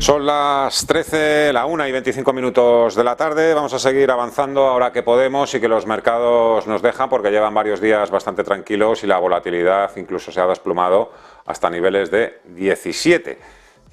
Son las 13, la 1 y 25 minutos de la tarde. Vamos a seguir avanzando ahora que podemos y que los mercados nos dejan, porque llevan varios días bastante tranquilos y la volatilidad incluso se ha desplomado hasta niveles de 17.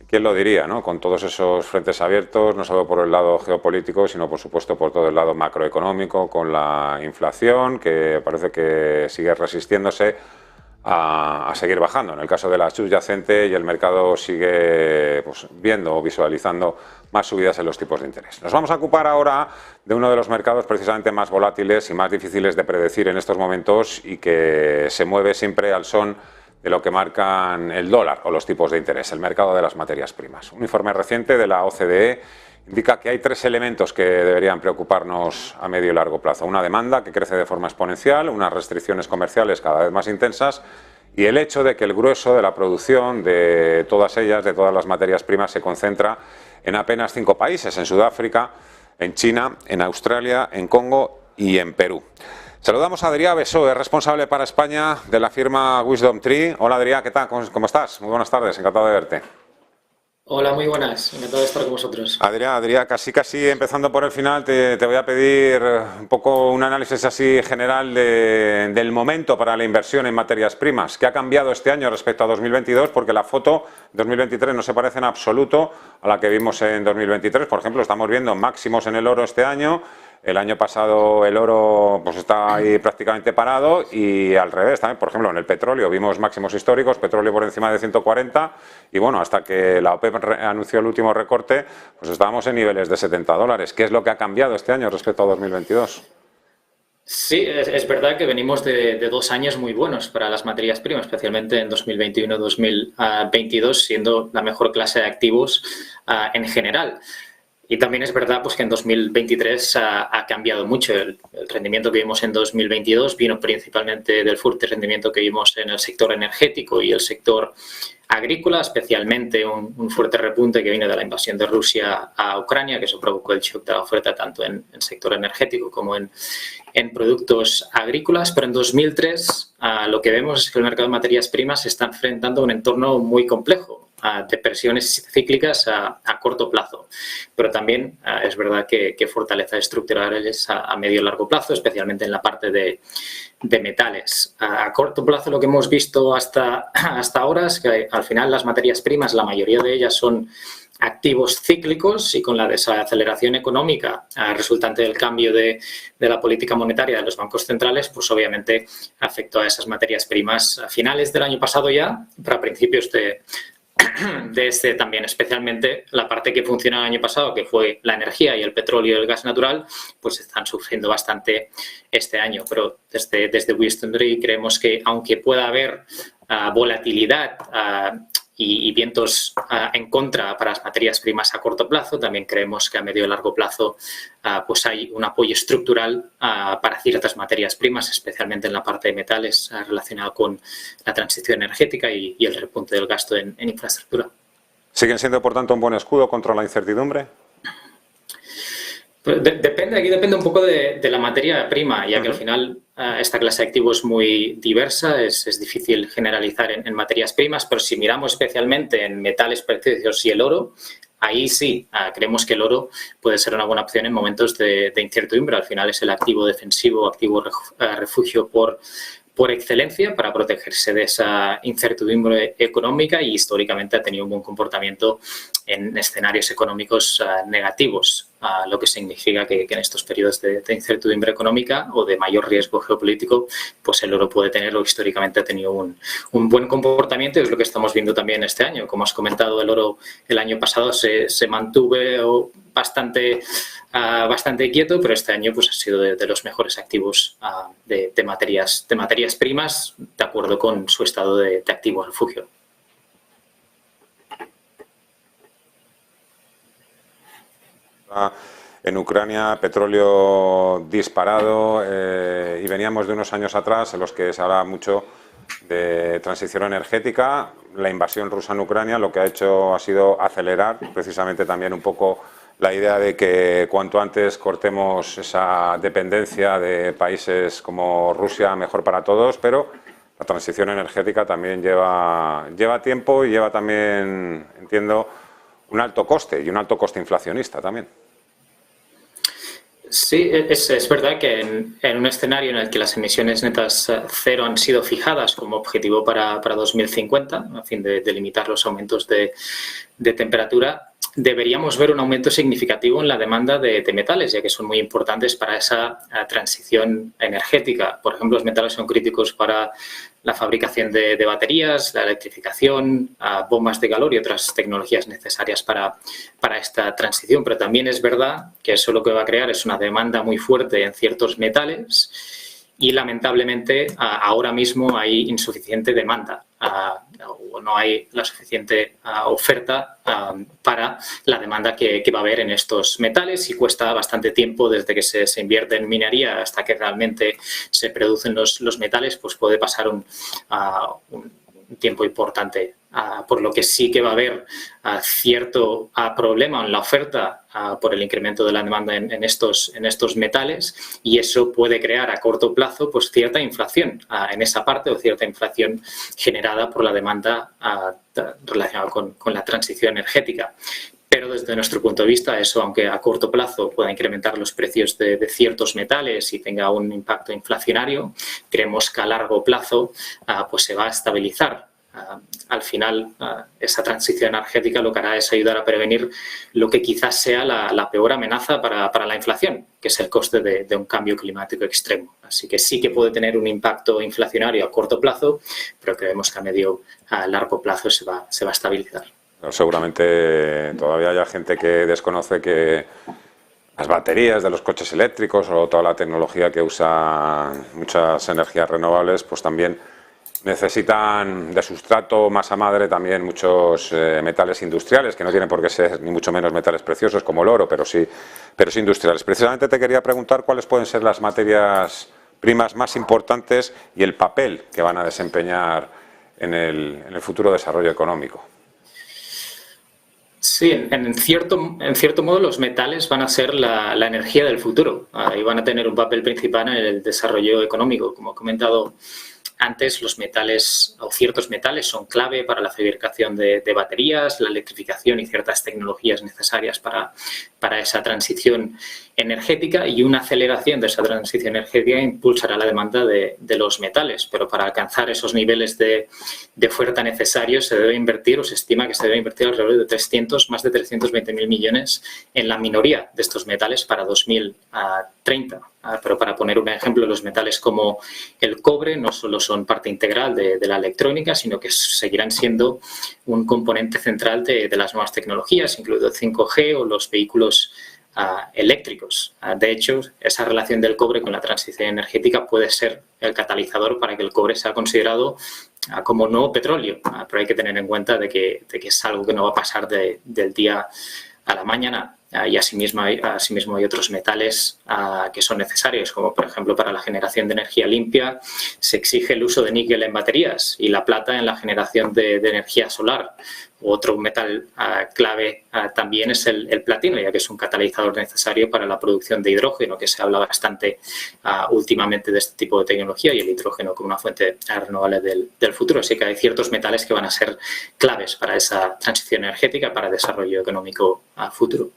¿Quién lo diría, no? Con todos esos frentes abiertos, no solo por el lado geopolítico, sino por supuesto por todo el lado macroeconómico, con la inflación, que parece que sigue resistiéndose a seguir bajando. En el caso de la subyacente, y el mercado sigue viendo o visualizando más subidas en los tipos de interés. Nos vamos a ocupar ahora de uno de los mercados precisamente más volátiles y más difíciles de predecir en estos momentos, y que se mueve siempre al son de lo que marcan el dólar o los tipos de interés, el mercado de las materias primas. Un informe reciente de la OCDE indica que hay tres elementos que deberían preocuparnos a medio y largo plazo. Una demanda que crece de forma exponencial, unas restricciones comerciales cada vez más intensas y el hecho de que el grueso de la producción de todas ellas, de todas las materias primas, se concentra en apenas 5 países, en Sudáfrica, en China, en Australia, en Congo y en Perú. Saludamos a Adrià Bessó, es responsable para España de la firma WisdomTree. Hola Adrià, ¿qué tal? ¿Cómo estás? Muy buenas tardes, encantado de verte. Hola, muy buenas, encantado de estar con vosotros. Adrià, casi empezando por el final, te voy a pedir un poco un análisis así general del momento para la inversión en materias primas. ¿Qué ha cambiado este año respecto a 2022? Porque la foto 2023 no se parece en absoluto a la que vimos en 2023. Por ejemplo, estamos viendo máximos en el oro este año. El año pasado el oro pues está ahí prácticamente parado, y al revés también. Por ejemplo, en el petróleo vimos máximos históricos, petróleo por encima de 140, y bueno, hasta que la OPEP anunció el último recorte, pues estábamos en niveles de $70. ¿Qué es lo que ha cambiado este año respecto a 2022? Sí, es verdad que venimos de 2 años muy buenos para las materias primas, especialmente en 2021-2022, siendo la mejor clase de activos en general. Y también es verdad pues, que en 2023 ha cambiado mucho. El rendimiento que vimos en 2022 vino principalmente del fuerte rendimiento que vimos en el sector energético y el sector agrícola, especialmente un fuerte repunte que vino de la invasión de Rusia a Ucrania, que eso provocó el shock de la oferta tanto en el sector energético como en productos agrícolas. Pero en 2003 lo que vemos es que el mercado de materias primas se está enfrentando a un entorno muy complejo, de presiones cíclicas a corto plazo, pero también es verdad que fortalezas estructurales a medio y largo plazo, especialmente en la parte de metales. A corto plazo lo que hemos visto hasta ahora es que al final las materias primas, la mayoría de ellas son activos cíclicos, y con la desaceleración económica resultante del cambio de la política monetaria de los bancos centrales, pues obviamente afectó a esas materias primas a finales del año pasado ya, para principios de este también, especialmente la parte que funcionó el año pasado, que fue la energía y el petróleo y el gas natural, pues están sufriendo bastante este año. Pero desde WisdomTree creemos que aunque pueda haber volatilidad y vientos en contra para las materias primas a corto plazo, también creemos que a medio y largo plazo pues hay un apoyo estructural para ciertas materias primas, especialmente en la parte de metales relacionado con la transición energética y el repunte del gasto en infraestructura. ¿Siguen siendo, por tanto, un buen escudo contra la incertidumbre? Pues depende un poco de la materia prima, ya que al final esta clase de activos es muy diversa, es difícil generalizar en materias primas, pero si miramos especialmente en metales preciosos y el oro, ahí sí, creemos que el oro puede ser una buena opción en momentos de incertidumbre. Al final es el activo defensivo, activo refugio por excelencia para protegerse de esa incertidumbre económica, y históricamente ha tenido un buen comportamiento en escenarios económicos negativos, lo que significa que en estos periodos de incertidumbre económica o de mayor riesgo geopolítico, pues el oro puede tener, o históricamente ha tenido un buen comportamiento, y es lo que estamos viendo también este año. Como has comentado, el oro el año pasado se mantuvo bastante quieto, pero este año pues ha sido de los mejores activos de materias primas, de acuerdo con su estado de activo refugio. En Ucrania, petróleo disparado, y veníamos de unos años atrás en los que se habla mucho de transición energética. La invasión rusa en Ucrania lo que ha hecho ha sido acelerar precisamente también un poco la idea de que cuanto antes cortemos esa dependencia de países como Rusia, mejor para todos, pero la transición energética también lleva tiempo y lleva también, entiendo, un alto coste y un alto coste inflacionista también. Sí, es verdad que en un escenario en el que las emisiones netas cero han sido fijadas como objetivo para 2050, a fin de limitar los aumentos de temperatura, deberíamos ver un aumento significativo en la demanda de metales, ya que son muy importantes para esa transición energética. Por ejemplo, los metales son críticos para la fabricación de baterías, la electrificación, bombas de calor y otras tecnologías necesarias para esta transición. Pero también es verdad que eso lo que va a crear es una demanda muy fuerte en ciertos metales y, lamentablemente, ahora mismo hay insuficiente demanda o no hay la suficiente oferta para la demanda que va a haber en estos metales, y cuesta bastante tiempo desde que se invierte en minería hasta que realmente se producen los metales, pues puede pasar un tiempo importante. Por lo que sí que va a haber cierto problema en la oferta por el incremento de la demanda en estos metales, y eso puede crear a corto plazo pues cierta inflación en esa parte, o cierta inflación generada por la demanda relacionada con la transición energética. Pero desde nuestro punto de vista, eso, aunque a corto plazo pueda incrementar los precios de ciertos metales y tenga un impacto inflacionario, creemos que a largo plazo pues se va a estabilizar. Al final, esa transición energética lo que hará es ayudar a prevenir lo que quizás sea la peor amenaza para la inflación, que es el coste de un cambio climático extremo. Así que sí que puede tener un impacto inflacionario a corto plazo, pero creemos que a largo plazo se va a estabilizar. Pero seguramente todavía hay gente que desconoce que las baterías de los coches eléctricos o toda la tecnología que usa muchas energías renovables, pues también necesitan de sustrato, masa madre, también muchos metales industriales, que no tienen por qué ser ni mucho menos metales preciosos como el oro, pero sí industriales. Precisamente te quería preguntar cuáles pueden ser las materias primas más importantes y el papel que van a desempeñar en el futuro desarrollo económico. Sí, en cierto modo los metales van a ser la energía del futuro y van a tener un papel principal en el desarrollo económico. Como he comentado antes, los metales o ciertos metales son clave para la fabricación de baterías, la electrificación y ciertas tecnologías necesarias para esa transición energética, y una aceleración de esa transición energética impulsará la demanda de los metales. Pero para alcanzar esos niveles de oferta necesarios se debe invertir, o se estima que se debe invertir alrededor de más de 320.000 millones en la minoría de estos metales para 2030. Pero para poner un ejemplo, los metales como el cobre no solo son parte integral de la electrónica, sino que seguirán siendo un componente central de las nuevas tecnologías, incluido el 5G o los vehículos eléctricos. De hecho, esa relación del cobre con la transición energética puede ser el catalizador para que el cobre sea considerado como nuevo petróleo, pero hay que tener en cuenta de que es algo que no va a pasar del día a la mañana. Y asimismo hay otros metales que son necesarios, como por ejemplo para la generación de energía limpia se exige el uso de níquel en baterías y la plata en la generación de energía solar. Otro metal clave también es el platino, ya que es un catalizador necesario para la producción de hidrógeno, que se habla bastante últimamente de este tipo de tecnología, y el hidrógeno como una fuente renovable del futuro. Así que hay ciertos metales que van a ser claves para esa transición energética, para el desarrollo económico futuro.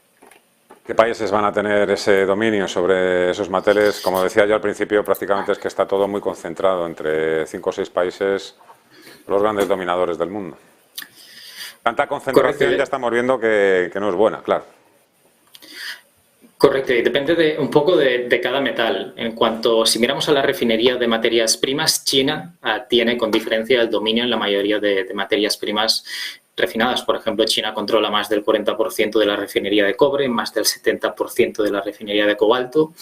¿Qué países van a tener ese dominio sobre esos metales? Como decía yo al principio, prácticamente es que está todo muy concentrado entre 5 o 6 países, los grandes dominadores del mundo. Tanta concentración. Correcto. Ya estamos viendo que no es buena, claro. Correcto, y depende un poco de cada metal. Si miramos a la refinería de materias primas, China tiene con diferencia el dominio en la mayoría de materias primas refinadas. Por ejemplo, China controla más del 40% de la refinería de cobre, más del 70% de la refinería de cobalto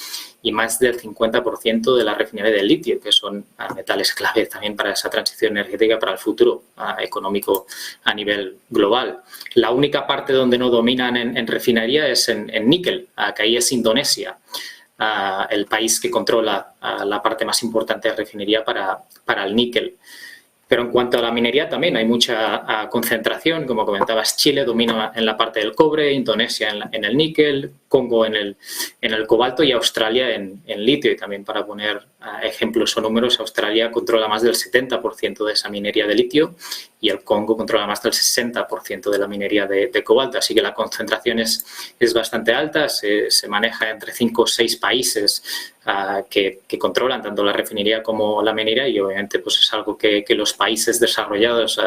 y más del 50% de la refinería de litio, que son metales clave también para esa transición energética, para el futuro económico a nivel global. La única parte donde no dominan en refinería es en níquel, que ahí es Indonesia, el país que controla la parte más importante de refinería para el níquel. Pero en cuanto a la minería también hay mucha concentración. Como comentabas, Chile domina en la parte del cobre, Indonesia en el níquel, Congo en el cobalto y Australia en litio. Y también, para poner ejemplos o números, Australia controla más del 70% de esa minería de litio y el Congo controla más del 60% de la minería de cobalto. Así que la concentración es bastante alta, se maneja entre 5 o 6 países que controlan tanto la refinería como la minería, y obviamente pues es algo que los países desarrollados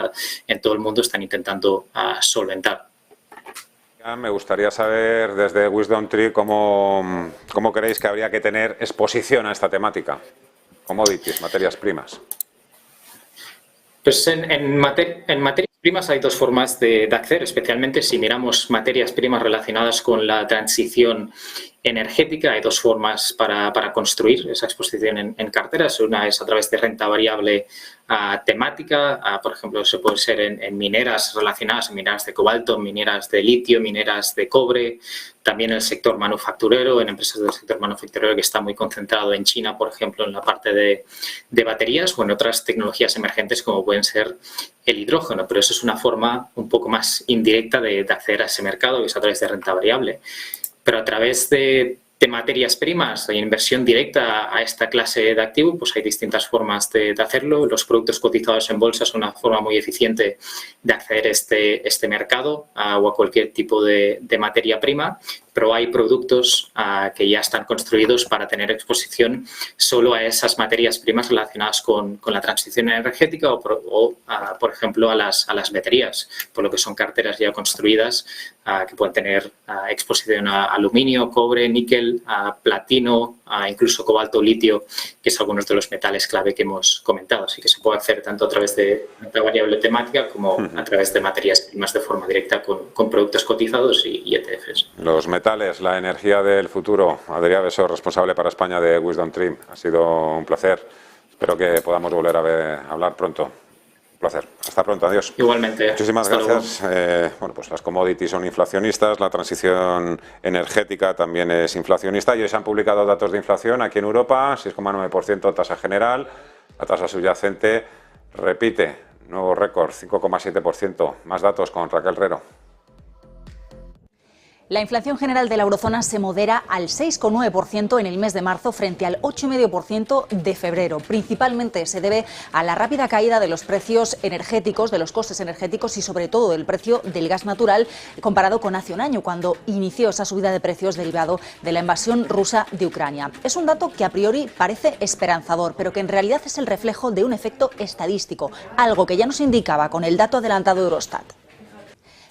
en todo el mundo están intentando solventar. Me gustaría saber desde WisdomTree cómo creéis que habría que tener exposición a esta temática. Commodities, materias primas. Pues en materias primas hay dos formas de acceder, especialmente si miramos materias primas relacionadas con la transición energética. Hay dos formas para construir esa exposición en carteras. Una es a través de renta variable temática, por ejemplo, eso puede ser en mineras relacionadas, en mineras de cobalto, mineras de litio, mineras de cobre, también el sector manufacturero, en empresas del sector manufacturero que está muy concentrado en China, por ejemplo, en la parte de baterías, o en otras tecnologías emergentes como pueden ser el hidrógeno, pero eso es una forma un poco más indirecta de acceder a ese mercado, que es a través de renta variable. Pero a través de materias primas e inversión directa a esta clase de activo, pues hay distintas formas de hacerlo. Los productos cotizados en bolsa son una forma muy eficiente de acceder a este mercado o a cualquier tipo de materia prima, pero hay productos que ya están construidos para tener exposición solo a esas materias primas relacionadas con la transición energética o por ejemplo, a las baterías, por lo que son carteras ya construidas que pueden tener exposición a aluminio, cobre, níquel, platino, incluso cobalto, litio, que es algunos de los metales clave que hemos comentado. Así que se puede hacer tanto a través de renta variable temática como a través de materias primas de forma directa con productos cotizados y ETFs. Los metales, la energía del futuro. Adrià Bessó, responsable para España de WisdomTree. Ha sido un placer. Espero que podamos volver a hablar pronto. Un placer. Hasta pronto. Adiós. Igualmente. Muchísimas gracias. Bueno, pues las commodities son inflacionistas, la transición energética también es inflacionista, y hoy se han publicado datos de inflación aquí en Europa, 6,9% tasa general, la tasa subyacente repite nuevo récord, 5,7%. Más datos con Raquel Rero. La inflación general de la eurozona se modera al 6,9% en el mes de marzo frente al 8,5% de febrero. Principalmente se debe a la rápida caída de los precios energéticos, de los costes energéticos y sobre todo del precio del gas natural comparado con hace un año, cuando inició esa subida de precios derivado de la invasión rusa de Ucrania. Es un dato que a priori parece esperanzador, pero que en realidad es el reflejo de un efecto estadístico, algo que ya nos indicaba con el dato adelantado de Eurostat.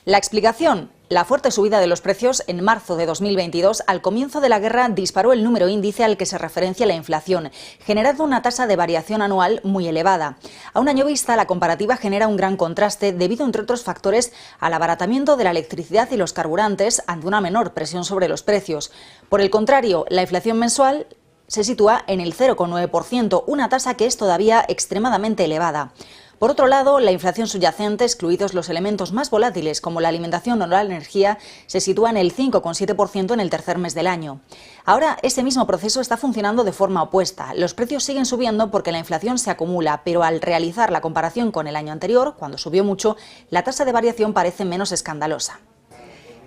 La explicación: la fuerte subida de los precios en marzo de 2022, al comienzo de la guerra, disparó el número índice al que se referencia la inflación, generando una tasa de variación anual muy elevada. A un año vista, la comparativa genera un gran contraste debido, entre otros factores, al abaratamiento de la electricidad y los carburantes ante una menor presión sobre los precios. Por el contrario, la inflación mensual se sitúa en el 0,9%, una tasa que es todavía extremadamente elevada. Por otro lado, la inflación subyacente, excluidos los elementos más volátiles como la alimentación o la energía, se sitúa en el 5,7% en el tercer mes del año. Ahora, ese mismo proceso está funcionando de forma opuesta. Los precios siguen subiendo porque la inflación se acumula, pero al realizar la comparación con el año anterior, cuando subió mucho, la tasa de variación parece menos escandalosa.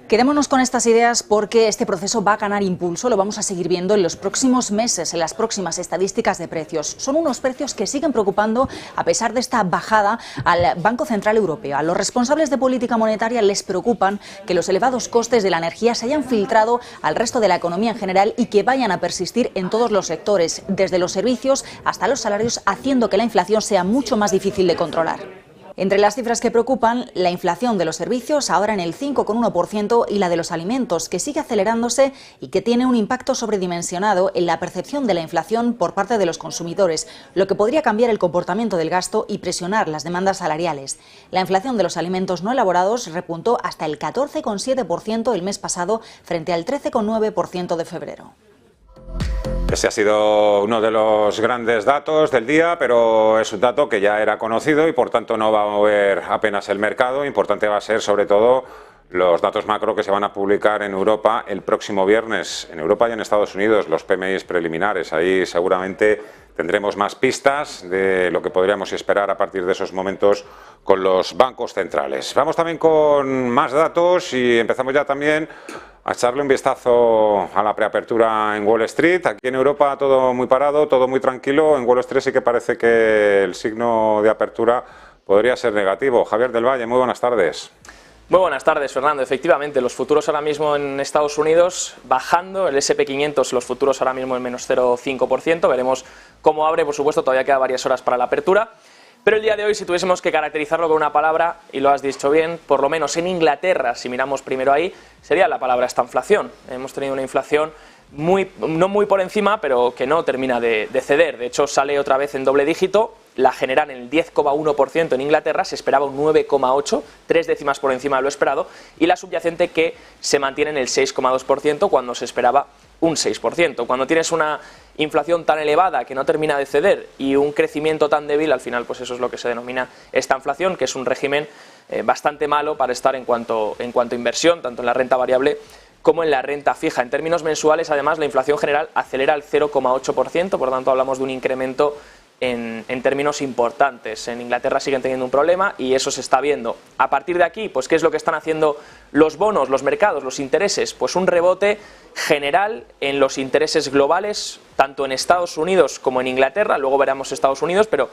Quedémonos con estas ideas porque este proceso va a ganar impulso, lo vamos a seguir viendo en los próximos meses, en las próximas estadísticas de precios. Son unos precios que siguen preocupando a pesar de esta bajada al Banco Central Europeo. A los responsables de política monetaria les preocupan que los elevados costes de la energía se hayan filtrado al resto de la economía en general y que vayan a persistir en todos los sectores, desde los servicios hasta los salarios, haciendo que la inflación sea mucho más difícil de controlar. Entre las cifras que preocupan, la inflación de los servicios, ahora en el 5,1%, y la de los alimentos, que sigue acelerándose y que tiene un impacto sobredimensionado en la percepción de la inflación por parte de los consumidores, lo que podría cambiar el comportamiento del gasto y presionar las demandas salariales. La inflación de los alimentos no elaborados repuntó hasta el 14,7% el mes pasado, frente al 13,9% de febrero. Ese ha sido uno de los grandes datos del día, pero es un dato que ya era conocido y por tanto no va a mover apenas el mercado. Importante va a ser sobre todo los datos macro que se van a publicar en Europa el próximo viernes, en Europa y en Estados Unidos, los PMI preliminares. Ahí seguramente tendremos más pistas de lo que podríamos esperar a partir de esos momentos con los bancos centrales. Vamos también con más datos y empezamos ya también a echarle un vistazo a la preapertura en Wall Street. Aquí en Europa todo muy parado, todo muy tranquilo. En Wall Street sí que parece que el signo de apertura podría ser negativo. Javier del Valle, muy buenas tardes. Muy buenas tardes, Fernando. Efectivamente, los futuros ahora mismo en Estados Unidos bajando, el SP500, los futuros ahora mismo en menos 0,5%. Veremos cómo abre, por supuesto, todavía queda varias horas para la apertura. Pero el día de hoy, si tuviésemos que caracterizarlo con una palabra, y lo has dicho bien, por lo menos en Inglaterra, si miramos primero ahí, sería la palabra estanflación. Hemos tenido una inflación no muy por encima, pero que no termina de ceder. De hecho, sale otra vez en doble dígito. La general en el 10,1% en Inglaterra, se esperaba un 9,8%, 3 décimas por encima de lo esperado, y la subyacente que se mantiene en el 6,2% cuando se esperaba un 6%. Cuando tienes una inflación tan elevada que no termina de ceder y un crecimiento tan débil, al final pues eso es lo que se denomina estanflación, que es un régimen bastante malo para estar en cuanto a inversión, tanto en la renta variable como en la renta fija. En términos mensuales, además, la inflación general acelera al 0,8%, por tanto hablamos de un incremento en términos importantes. En Inglaterra siguen teniendo un problema y eso se está viendo. A partir de aquí, pues ¿qué es lo que están haciendo los bonos, los mercados, los intereses? Pues un rebote general en los intereses globales, tanto en Estados Unidos como en Inglaterra. Luego veremos Estados Unidos, pero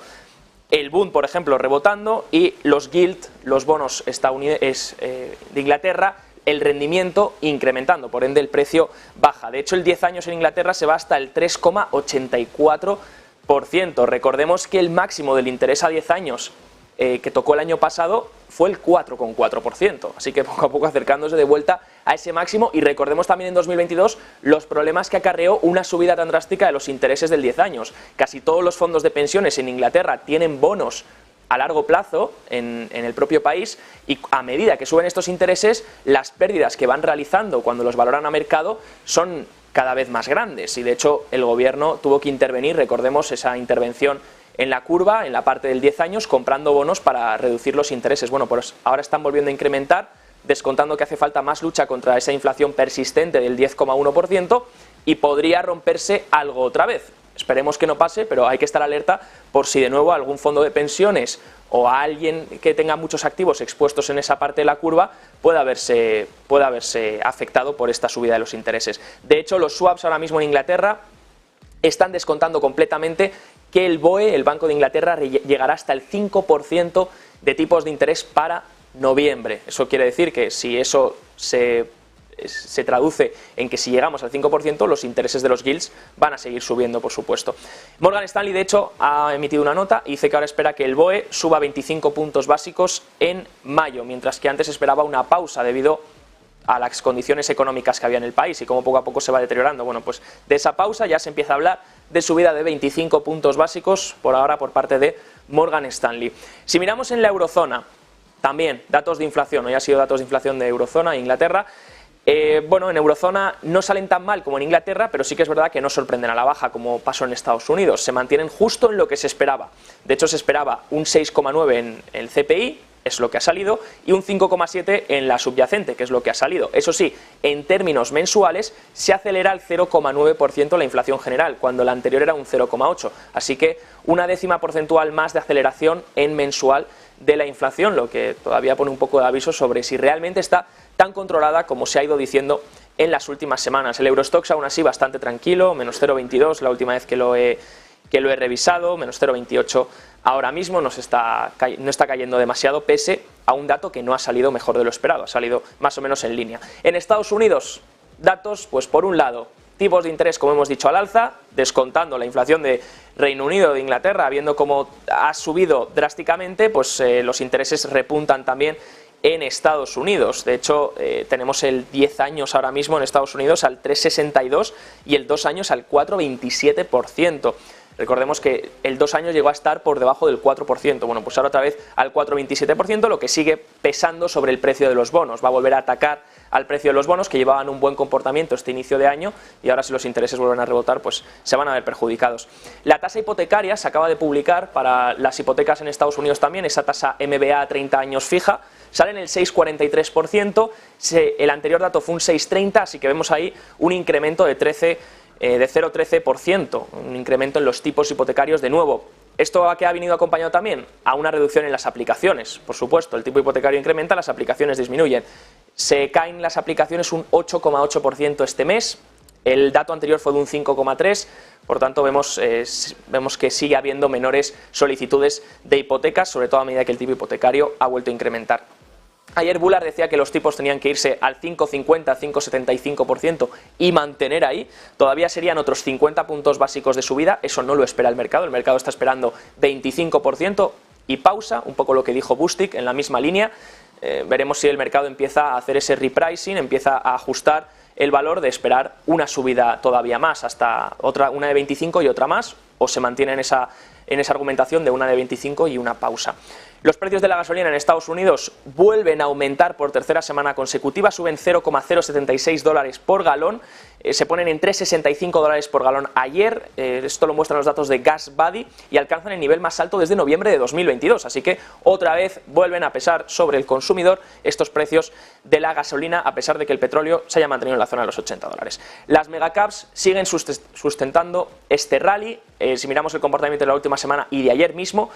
el Bund, por ejemplo, rebotando, y los Gilt, los bonos de Inglaterra, el rendimiento incrementando, por ende el precio baja. De hecho, el 10 años en Inglaterra se va hasta el 3,84%. Recordemos que el máximo del interés a 10 años que tocó el año pasado fue el 4,4%, así que poco a poco acercándose de vuelta a ese máximo. Y recordemos también en 2022 los problemas que acarreó una subida tan drástica de los intereses del 10 años. Casi todos los fondos de pensiones en Inglaterra tienen bonos a largo plazo en el propio país, y a medida que suben estos intereses, las pérdidas que van realizando cuando los valoran a mercado son cada vez más grandes, y de hecho el gobierno tuvo que intervenir. Recordemos esa intervención en la curva, en la parte del 10 años, comprando bonos para reducir los intereses. Bueno, pues ahora están volviendo a incrementar, descontando que hace falta más lucha contra esa inflación persistente del 10,1%, y podría romperse algo otra vez. Esperemos que no pase, pero hay que estar alerta por si de nuevo algún fondo de pensiones o a alguien que tenga muchos activos expuestos en esa parte de la curva pueda haberse afectado por esta subida de los intereses. De hecho, los swaps ahora mismo en Inglaterra están descontando completamente que el BOE, el Banco de Inglaterra, llegará hasta el 5% de tipos de interés para noviembre. Eso quiere decir que si eso se traduce en que si llegamos al 5%, los intereses de los gilts van a seguir subiendo, por supuesto. Morgan Stanley, de hecho, ha emitido una nota y dice que ahora espera que el BOE suba 25 puntos básicos en mayo, mientras que antes esperaba una pausa debido a las condiciones económicas que había en el país y cómo poco a poco se va deteriorando. Bueno, pues de esa pausa ya se empieza a hablar de subida de 25 puntos básicos por ahora por parte de Morgan Stanley. Si miramos en la eurozona, también datos de inflación, hoy ha sido datos de inflación de eurozona e Inglaterra. Bueno, en eurozona no salen tan mal como en Inglaterra, pero sí que es verdad que no sorprenden a la baja como pasó en Estados Unidos. Se mantienen justo en lo que se esperaba. De hecho, se esperaba un 6,9 en el CPI, es lo que ha salido, y un 5,7 en la subyacente, que es lo que ha salido. Eso sí, en términos mensuales se acelera al 0,9% la inflación general, cuando la anterior era un 0,8. Así que una décima porcentual más de aceleración en mensual de la inflación, lo que todavía pone un poco de aviso sobre si realmente está tan controlada como se ha ido diciendo en las últimas semanas. El Eurostoxx aún así bastante tranquilo, menos 0,22 la última vez que lo he revisado, menos 0,28 ahora mismo, no está cayendo demasiado, pese a un dato que no ha salido mejor de lo esperado, ha salido más o menos en línea. En Estados Unidos, datos, pues por un lado, tipos de interés, como hemos dicho, al alza, descontando la inflación de Reino Unido, de Inglaterra, viendo cómo ha subido drásticamente, pues los intereses repuntan también en Estados Unidos. De hecho, tenemos el 10 años ahora mismo en Estados Unidos al 3,62 y el 2 años al 4,27%. Recordemos que el 2 años llegó a estar por debajo del 4%. Bueno, pues ahora otra vez al 4,27%, lo que sigue pesando sobre el precio de los bonos. Va a volver a atacar al precio de los bonos, que llevaban un buen comportamiento este inicio de año, y ahora si los intereses vuelven a rebotar, pues se van a ver perjudicados. La tasa hipotecaria se acaba de publicar para las hipotecas en Estados Unidos también, esa tasa MBA a 30 años fija, sale en el 6,43%, el anterior dato fue un 6,30%, así que vemos ahí un incremento de 0,13%, un incremento en los tipos hipotecarios de nuevo. ¿Esto a qué ha venido acompañado también? A una reducción en las aplicaciones. Por supuesto, el tipo hipotecario incrementa, las aplicaciones disminuyen. Se caen las aplicaciones un 8,8% este mes, el dato anterior fue de un 5,3%, por tanto vemos que sigue habiendo menores solicitudes de hipotecas, sobre todo a medida que el tipo hipotecario ha vuelto a incrementar. Ayer Bullard decía que los tipos tenían que irse al 5,50, 5,75% y mantener ahí. Todavía serían otros 50 puntos básicos de subida, eso no lo espera el mercado está esperando 25% y pausa, un poco lo que dijo Bostic en la misma línea. Veremos si el mercado empieza a hacer ese repricing, empieza a ajustar el valor de esperar una subida todavía más, hasta una de 25 y otra más, o se mantiene en esa argumentación de una de 25 y una pausa. Los precios de la gasolina en Estados Unidos vuelven a aumentar por tercera semana consecutiva, suben 0,076 dólares por galón, se ponen en 3,65 dólares por galón ayer, esto lo muestran los datos de GasBuddy, y alcanzan el nivel más alto desde noviembre de 2022, así que otra vez vuelven a pesar sobre el consumidor estos precios de la gasolina, a pesar de que el petróleo se haya mantenido en la zona de los 80 dólares. Las megacaps siguen sustentando este rally. Si miramos el comportamiento de la última semana y de ayer mismo,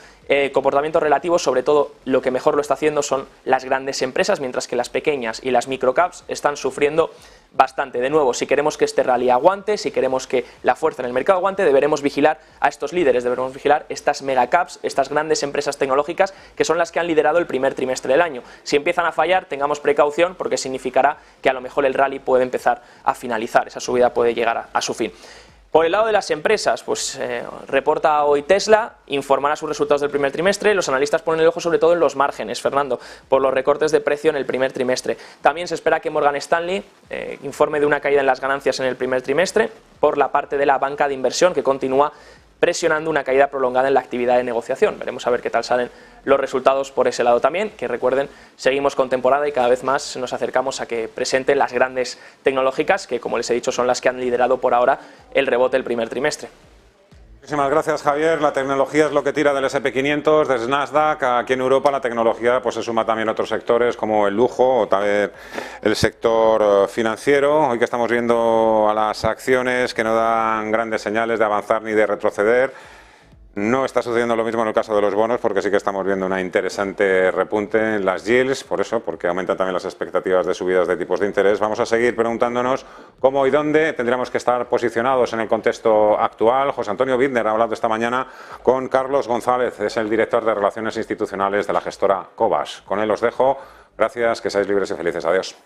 comportamiento relativo, sobre todo lo que mejor lo está haciendo son las grandes empresas, mientras que las pequeñas y las microcaps están sufriendo bastante. De nuevo, si queremos que este rally aguante, si queremos que la fuerza en el mercado aguante, deberemos vigilar a estos líderes, deberemos vigilar estas megacaps, estas grandes empresas tecnológicas que son las que han liderado el primer trimestre del año. Si empiezan a fallar, tengamos precaución, porque significará que a lo mejor el rally puede empezar a finalizar, esa subida puede llegar a su fin. Por el lado de las empresas, pues reporta hoy Tesla, informará sus resultados del primer trimestre. Los analistas ponen el ojo sobre todo en los márgenes, Fernando, por los recortes de precio en el primer trimestre. También se espera que Morgan Stanley informe de una caída en las ganancias en el primer trimestre por la parte de la banca de inversión, que continúa presionando una caída prolongada en la actividad de negociación. Veremos a ver qué tal salen los resultados por ese lado también, que recuerden, seguimos con temporada y cada vez más nos acercamos a que presenten las grandes tecnológicas, que como les he dicho son las que han liderado por ahora el rebote del primer trimestre. Muchísimas gracias, Javier. La tecnología es lo que tira del S&P 500, desde Nasdaq. Aquí en Europa la tecnología pues se suma también a otros sectores como el lujo o también el sector financiero. Hoy que estamos viendo a las acciones que no dan grandes señales de avanzar ni de retroceder. No está sucediendo lo mismo en el caso de los bonos, porque sí que estamos viendo una interesante repunte en las yields, por eso, porque aumentan también las expectativas de subidas de tipos de interés. Vamos a seguir preguntándonos cómo y dónde tendríamos que estar posicionados en el contexto actual. José Antonio Bittner ha hablado esta mañana con Carlos González, es el director de Relaciones Institucionales de la gestora Cobas. Con él os dejo. Gracias, que seáis libres y felices. Adiós.